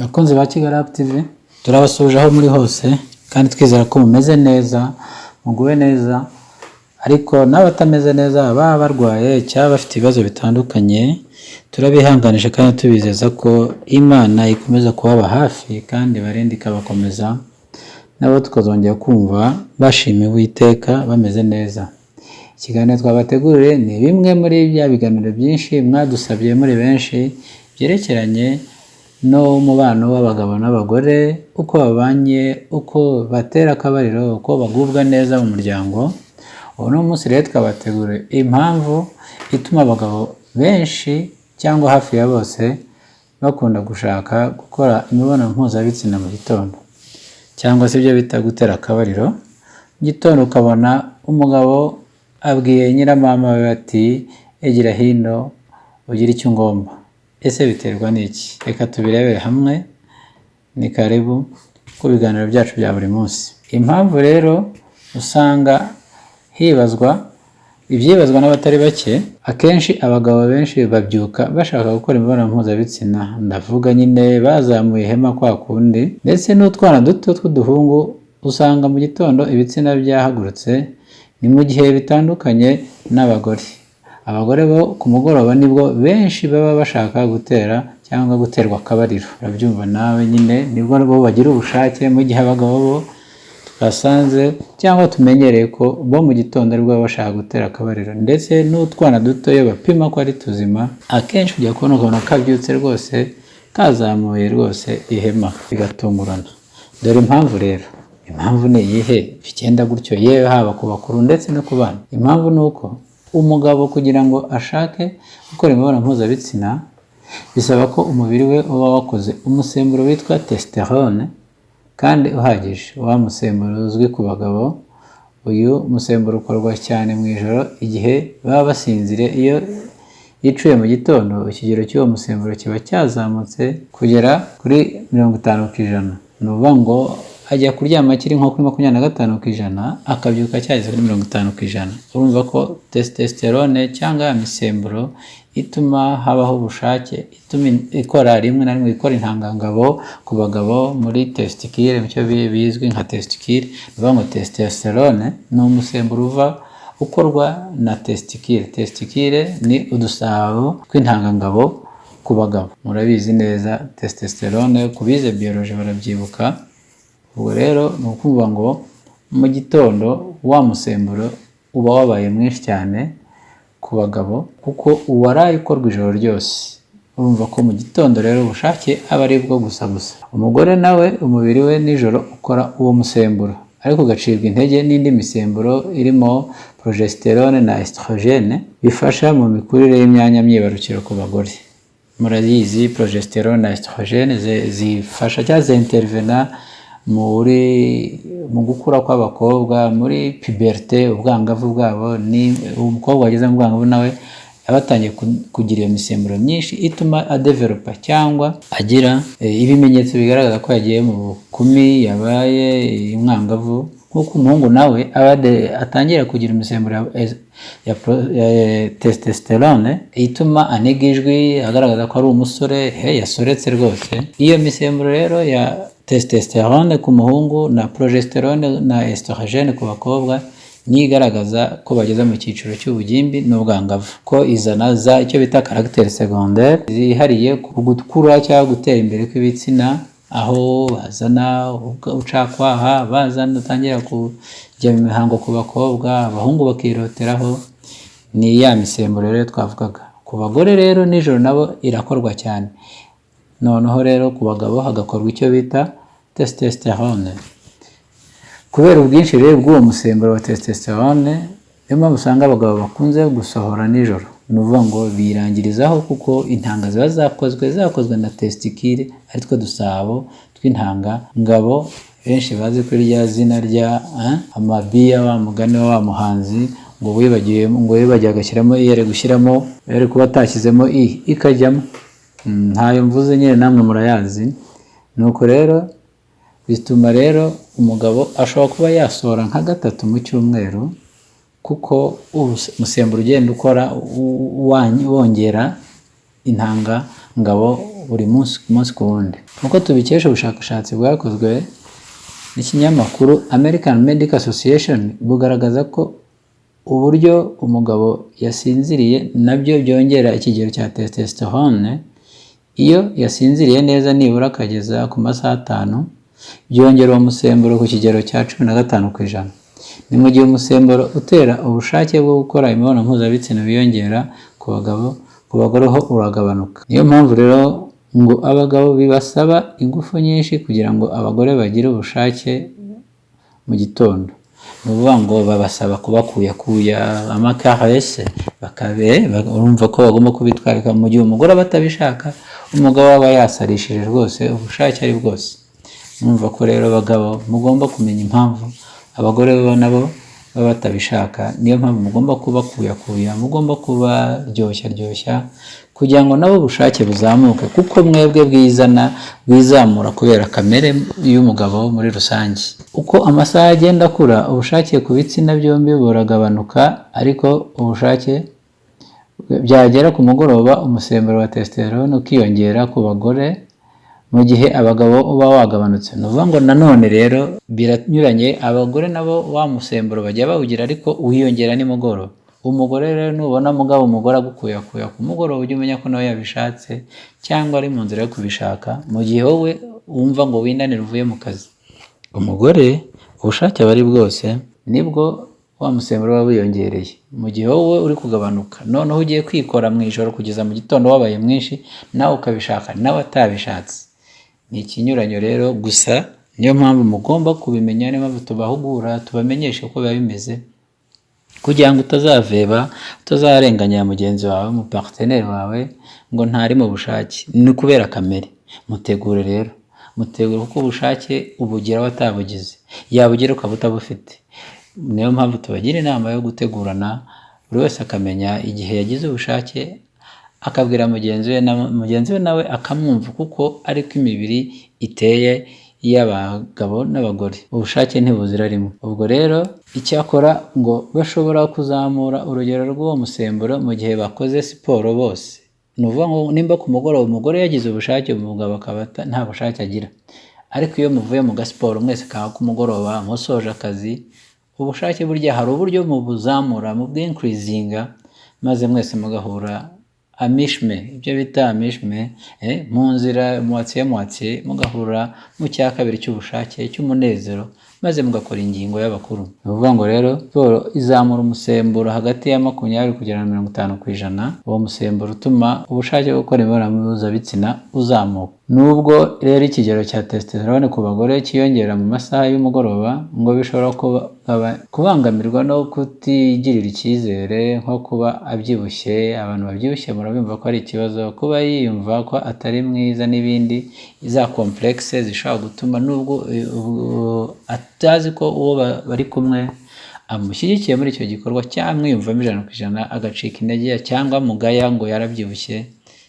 Abakunzi ba Kigali Up TV turabasuje aho muri hose kandi twizera ko mumeze neza, muguwe neza, ariko n'abatameze neza baba barwaye cyangwa bafite ibibazo bitandukanye turabihanganisha kandi tubizeza ko Imana ikomeza kubaba hafi kandi barindi ikabakomeza nabo tukazongera kumva bashimiye Uwiteka bameze neza. Ikiganiro twabateguriye ni bimwe muri bya biganiro byinshi mwadusabye muri benshi byerekeranye no mubano w'abagabo n'abagore, uko babanye, uko batera akabariro, uko bagubwa neza mu muryango. Uno munsi rero twabateguriye impamvu ituma abagabo benshi cyangwa hafi ya bose bakunda gushaka gukora imibonano mpuzabitsina mu gitondo, cyangwa se ibyo bita gutera akabariro mu gitondo. Ukabona umugabo abwiye nyiramama we ati egera hino ugire icyo ngomba. Ese biterwa n'iki? Reka tubirebere hamwe, ni karibu ku biganiro byacu bya buri munsi. Impamvu rero usanga ibyibazwa n'abatari bake, akenshi abagabo benshi babyuka bashaka gukora imibonano mpuzabitsina, ndavuga nyine bazamuye ihema kwa kundi, ndetse n'utwana duto tw'uduhungu usanga mu gitondo ibitsina byahagurutse. Ni mu gihe bitandukanye n'abagore. Abagore bo ku mugoroba nibwo benshi baba bashaka gutera cyangwa guterwa akabariro. Urabyumva nawe nyine, nibwo bo bagira ubushake, mu gihe abagabo bo twasanze cyangwa tumenyereye ko bo mu gitondo aribwo baba bashaka gutera akabariro. Ndetse n'utwana duto iyo bapima ko ari tuzima, akenshi ujya kubona ukabona kabyutse rwose, kazamuye rwose ihema bigatungurana. Dore impamvu rero. Impamvu ni iyihe bigenda gutyo, yewe haba ku bakuru ndetse no ku bana? Impamvu ni uko umugabo kugira ngo ashake gukora imibonano mpuzabitsina bisaba ko umubiri we uba wakoze umusemburo witwa testosterone kandi uhagije. Wa musemburo uzwi ku bagabo, uyu musemburo ukorwa cyane mu ijoro igihe baba basinzire. Iyo yicuye mu gitondo, ikigero cy'uwo musemburo kiba cyazamutse kugera kuri 50%. Ni ukuvuga ngo ajya kuryama kiri nko kuri 25%, akabyuka cyageze kuri 50%. Urumva ko testosterone cyangwa imisemburo ituma habaho ubushake, ituma ikora rimwe na rimwe ikora intangangabo ku bagabo muri testicule, mu cyo bizwi nka testicule. Bivuga ngo testosterone ni umusemburo ukorwa na testicule. Testicule ni udusabo tw'intangangabo ku bagabo, murabizi neza. Testosterone ku bize biology barabyibuka. Ubwo rero ni ukuvuga ngo mu gitondo wa musemburo uba wabaye mwinshi cyane ku bagabo, kuko uwaraye ukorwa ijoro ryose. Urumva ko mu gitondo rero ubushake aba ari bwo gusa. Umugore nawe umubiri we nijoro ukora uwo musemburo, ariko ugacibwa intege n'indi misemburo irimo progesterone na estrogene bifasha mu mikurire y'imyanya myibarukiro ku bagore. Murayizi progesterone na estrogene zifasha cyangwa zintervena mu gukura kw'abakobwa, muri puberté, ubwangavu bwabo. Ni umukobwa wageze mu bwangavu nawe aba atangiye kugira iyo misemburo myinshi ituma adevelopa cyangwa agira ibimenyetso bigaragaza ko yagiye mu bukumi, yabaye umwangavu. Nk'uko umuhungu nawe atangira kugira imisemburo ya testosterone ituma anega ijwi, agaragaza ko ari umusore, yasoretse rwose. Iyo misemburo rero ya testosterone ku muhungu na progesterone na estrogene ku bakobwa niyo igaragaza ko bageze mu cyiciro cy'ubugimbi n'ubwangavu, ko izana icyo bita caractère secondaire zihariye ku gukura cyangwa gutera imbere kw'ibitsina, aho bazana ubucakwaha, bazana utangira kujya mu mihango ku bakobwa, abahungu bakiroteraho. Ni ya misemburo rero twavugaga. Ku bagore rero nijoro nabo irakorwa cyane. Noneho rero ku bagabo hagakorwa icyo bita testosterone. Kubera ubwinshi rero bw'uwo musemburo wa testosterone, niyo mpamvu usanga abagabo bakunze gusohora nijoro. Ni ukuvuga ngo birangirizaho, kuko intanga ziba zakozwe na testicule, ari two dusabo tw'intangangabo benshi bazi kuri rya zina rya Amabiya, wa mugani wa muhanzi ngo wibagiwe agashyiramo iyere gushyiramo, yari kuba atashyizemo ikajyamo. Ntayo mvuze nyine, namwe murayazi. Nuko rero bituma rero umugabo ashobora kuba yasohora nka 3 mu cyumweru, kuko umusemburo ugenda ukora wongera intangangabo buri munsi ku wundi. Uko tubikesha ubushakashatsi bwakozwe n'ikinyamakuru American Medical Association bugaragaza ko uburyo umugabo yasinziriye nabyo byongera ikigero cya testosterone. Iyo yasinziriye neza nibura akageza ku masaha 5 byongera uwo musemburo ku kigero cya 15%. Ni mu gihe umusemburo utera ubushake bwo gukora imibonano mpuzabitsina wiyongera ku bagabo, ku bagore ho uragabanuka. Niyo mpamvu rero ngo abagabo bibasaba ingufu nyinshi kugira ngo abagore bagire ubushake mu gitondo. Nuvuga ngo babasaba kubakuyakuya amakarese urumva ko bagomba kubitwarika mu gihe umugore batabishaka, umugabo aba yasarishije rwose ubushake ari bwose. Numva ko rero abagabo mugomba kumenya impamvu abagore nabo baba batabishaka. Niyo mpamvu mugomba kubakuyakuya, mugomba kubaryoshya kugira ngo nabo ubushake buzamuke, kuko mwebwe bwizamura kubera kamere y'umugabo muri rusange. Uko amasaha agenda akura ubushake ku bitsina byombi buragabanuka, ariko ubushake byagera ku mugoroba umusemburo wa testosterone ukiyongera ku bagore mu gihe abagabo uba wagabanutse. Nuvuga ngo nanone rero biranyuranye, abagore nabo wa musemburo bajya bawugira ariko wiyongera nimugoroba. Umugore rero nubona umugore agukuyakuya ku mugoroba ujye umenya ko nawe yabishatse cyangwa ari mu nzira yo kubishaka, mu gihe wowe wumva ngo winanira uvuye mu kazi. Umugore ubushake bari bwose nibwo wa musemburo uba wiyongereye, mu gihe wowe uri kugabanuka. Noneho ugiye kwikora mu ijoro kugeza mu gitondo wabaye mwinshi, nawe ukabishaka nawe atabishatse. Ni ikinyuranyo rero, gusa niyo mpamvu mugomba kubimenya, niyo mpamvu tubahugura tubamenyesha uko biba bimeze, kugira ngo utazaveba, utazarenganya mugenzi wawe, mu partenaire wawe ngo ntari mu bushake. Ni kubera kamere. Mutegure rero, kuko ubushake ubugira watabugize, yabugira ukaba utabufite. Niyo mpamvu tubagira inama yo gutegurana, buri wese akamenya igihe yagize ubushake, akabwira mugenzi we nawe akamwumva, kuko ariko imibiri iteye y'abagabo n'abagore. Ubushake ntibuzira rimwe. Ubwo rero icyakora ngo bashobora kuzamura urugero rw'uwo musemburo mu gihe bakoze siporo bose. Nuvuga ngo nimba ku mugoroba umugore yagize ubushake, umugabo akaba nta bushake agira, ariko iyo muvuye mu gasiporo mwese kaba ku mugoroba musoje akazi, ubushake burya hari uburyo mubuzamura, mu bw'increasinga, maze mwese mugahura amishme, ibyo bita amishme, mu nzira mwatse mugahura mu cya kabiri cy'ubushake cy'umunezero, maze mugakora ingingo y'abakuru. Nuvuga ngo rero siporo izamura umusemburo hagati ya 20 kugera na 50%. Uwo musemburo utuma ubushake bwo gukora imibonano mpuzabitsina uzamuka. Nubwo rero ikigero cya testosterone ku bagore kiyongera mu masaha y'umugoroba, ngo bishobora kubangamirwa no kutigirira icyizere, nko kuba abyibushye. Abantu babyibushye murabimva ko ari ikibazo, kuba yiyumva ko atari mwiza n'ibindi, za complexe zishobora gutuma nubwo atazi ko uwo bari kumwe amushyigikiye muri icyo gikorwa, cyangwa yumvamo 100% agacika intege, cyangwa mugaya ngo yarabyibushye.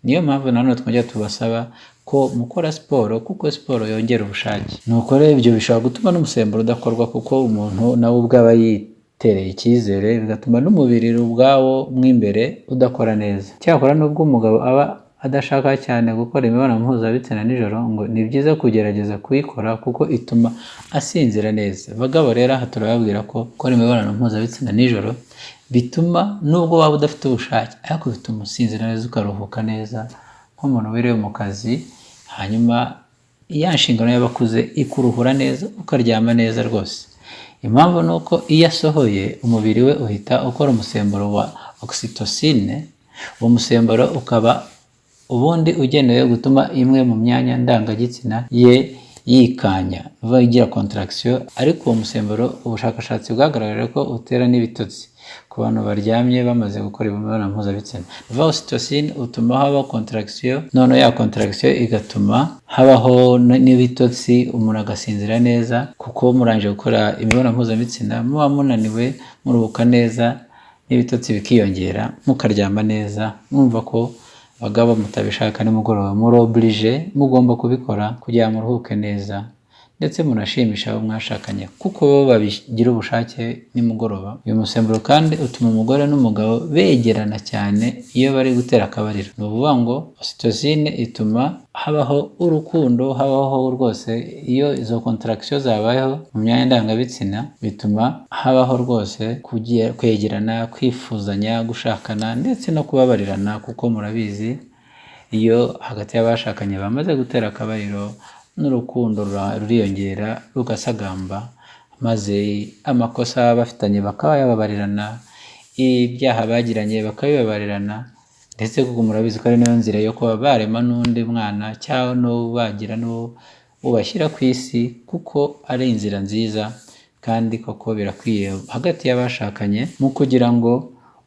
Niyo mpamvu nanone twongera tubasaba ko mukora siporo, kuko siporo yongera ubushake. Nuko rero ibyo bishobora gutuma n'umusemburo udakorwa, kuko umuntu nawe ubwaba yitereye icyizere, bigatuma n'umubiri ubwawo mw'imbere udakora neza. Cyakora nubwo umugabo aba adashaka cyane gukora imibonano mpuzabitsina nijoro, ngo ni byiza kugerageza kuyikora, kuko ituma asinzira neza. Abagabo rero aha turababwira ko gukora imibonano mpuzabitsina nijoro bituma nubwo waba udafite ubushake, ariko bituma usinzira neza, ukaruhuka neza nk'umuntu wiriwe mu kazi. Hanyuma ya nshingano y'abakuze ikuruhura neza, ukaryama neza rwose. Impamvu ni uko iyo asohoye umubiri we uhita ukora umusemburo wa oxytocin. Uwo musemburo ukaba ubundi ugenewe gutuma imwe mu myanya ndangagitsina ye yikanya, igira contraction. Ariko uwo musemburo ubushakashatsi bwagaragaje ko utera n'ibitotsi ku bantu baryamye bamaze gukora imibonano mpuzabitsina. Oxytocin utuma haba contraction, none ya contraction igatuma habaho n'ibitotsi, umuntu agasinzira neza, kuko murangije gukora imibonano mpuzabitsina muba munaniwe, muruhuka neza, n'ibitotsi bikiyongera, mukaryama neza. Mwumva ko abagabo mutabishaka nimugoroba, muri oblige mugomba kubikora kugira muruhuke neza. ndetse munashimisha abo mwashakanye kuko bo babigira ubushake nimugoroba. Uyu musemburo kandi utuma umugore n'umugabo begerana cyane iyo bari gutera akabariro. Ni ukuvuga ngo oxytocin ituma habaho urukundo, habaho rwose iyo izo contraction zabayeho mu myanya ndangabitsina, bituma habaho rwose kwegerana, kwifuzanya, gushakana ndetse no kubabarirana kuko murabizi iyo hagati y'abashakanye bamaze gutera akabariro n'urukundo ruriyongera rugasagamba, maze amakosa baba bafitanye bakaba yababarirana, ibyaha bagiranye bakabibabarirana, ndetse kuko murabizi ko ari nayo nzira yo kuba barema n'undi mwana cyangwa n'uwo bagira n'uwo ubashyira ku isi, kuko ari inzira nziza kandi koko birakwiye hagati y'abashakanye mu kugira ngo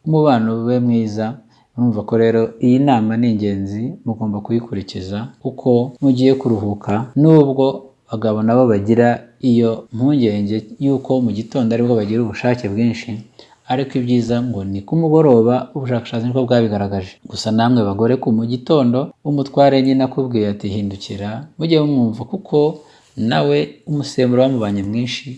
umubano ube mwiza. Urumva ko rero iyi nama ni ingenzi, mugomba kuyikurikiza uko mugiye kuruhuka, nubwo abagabo nabo bagira iyo mpungenge y'uko mu gitondo aribwo bagira ubushake bwinshi, ariko ibyiza ngo ni ku mugoroba, ubushakashatsi niko bwabigaragaje. Gusa namwe bagore ku mu gitondo umutware nyine akubwiye ati hindukira, mujye mumwumva kuko nawe umusemburo wamubanye mwinshi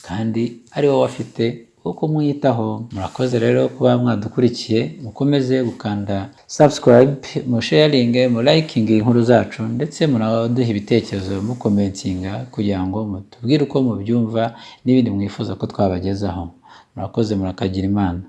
kandi ari wowe afite wo kumwitaho. Murakoze rero kuba mwadukurikiye, mukomeze gukanda subscribe, musharinge, murikinge inkuru zacu, ndetse munaduha ibitekerezo mukomentinga kugira ngo mutubwire uko mubyumva n'ibindi mwifuza ko twabagezaho. Murakoze, murakagira Imana.